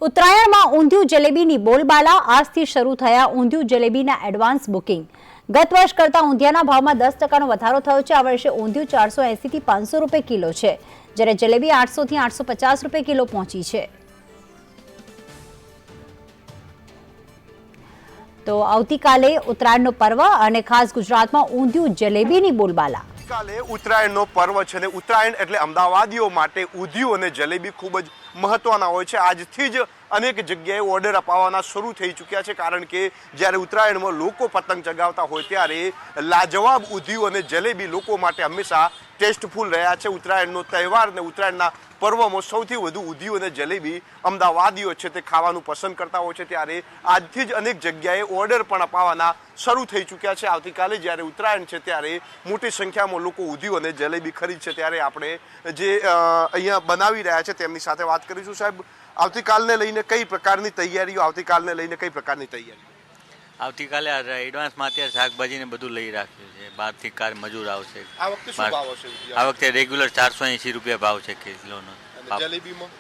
ઉત્તરાયણમાં ઊંધિયું જલેબીની બોલબાલા આજથી શરૂ થયા ઊંધિયું જલેબીના એડવાન્સ બુકિંગ। ગત વર્ષ કરતા ઊંધિયાના ભાવમાં 10%નો વધારો થયો છે। આ વર્ષે ઊંધિયું 480 થી 500 રૂપિયા કિલો છે, જ્યારે જલેબી 800 થી 850 રૂપિયા કિલો પહોંચી છે। તો આવતીકાલે ઉત્તરાયણનો પર્વ અને ખાસ ગુજરાતમાં ઊંધિયું જલેબીની બોલબાલા। કાલે ઉત્તરાયણનો પર્વ છે ને ઉત્તરાયણ એટલે અમદાવાદીઓ માટે ઊંધિયું અને જલેબી ખૂબ જ મહત્વના હોય છે। આજથી જ અનેક જગ્યાએ ઓર્ડર અપાવવાના શરૂ થઈ ચૂક્યા છે, કારણ કે જ્યારે ઉત્તરાયણમાં લોકો પતંગ ચગાવતા હોય ત્યારે લાજવાબ ઊંધિયું અને જલેબી લોકો માટે હંમેશા ટેસ્ટફુલ રહ્યા છે। ઉત્તરાયણનો તહેવાર ને ઉત્તરાયણના પર્વમાં સૌથી વધુ ઊંધિયું અને જલેબી અમદાવાદીઓ છે તે ખાવાનું પસંદ કરતા હોય છે, ત્યારે આજથી જ અનેક જગ્યાએ ઓર્ડર પણ અપાવવાના શરૂ થઈ ચૂક્યા છે। આવતીકાલે જ્યારે ઉત્તરાયણ છે ત્યારે મોટી સંખ્યામાં લોકો ઊંધિયું અને જલેબી ખરીદશે, ત્યારે આપણે જે અહીંયા બનાવી રહ્યા છે તેમની સાથે વાત કરીશું। સાહેબ, આવતીકાલને લઈને કઈ પ્રકારની તૈયારીઓ, આવતીકાલને લઈને કઈ પ્રકારની તૈયારીઓ? આવતીકાલે એડવાન્સમાં અત્યારે શાકભાજી ને બધું લઈ રાખ્યું છે, બહારથી કાર મજૂર આવશે। આ વખતે શું ભાવ હશે? આ વખતે રેગ્યુલર 480 રૂપિયા ભાવ છે કિલોનો।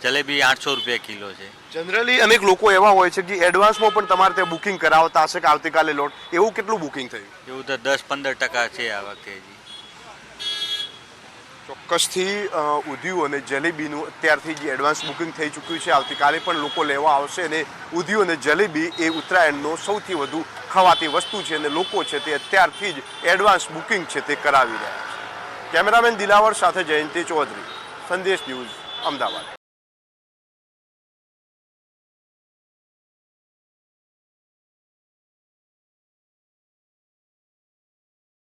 જલેબી 800 રૂપિયા કિલો છે। જનરલી અનેક લોકો એવા હોય છે કે એડવાન્સમાં પણ તમારે ત્યાં બુકિંગ કરાવતા હશે કે આવતીકાલે લોટ, એવું કેટલું બુકિંગ થયું? એવું તો 10-15% છે આ વખતે હજી। ચોક્કસથી ઊંધિયું અને જલેબીનું અત્યારથી જ એડવાન્સ બુકિંગ થઈ ચૂક્યું છે। આવતીકાલે પણ લોકો લેવા આવશે અને ઊંધિયું અને જલેબી એ ઉત્તરાયણનો સૌથી વધુ ખવાતી વસ્તુ છે અને લોકો છે તે અત્યારથી જ એડવાન્સ બુકિંગ છે તે કરાવી રહ્યા છે। કેમેરામેન દિલાવર સાથે જયંતિ ચૌધરી, સંદેશ ન્યૂઝ, અમદાવાદ।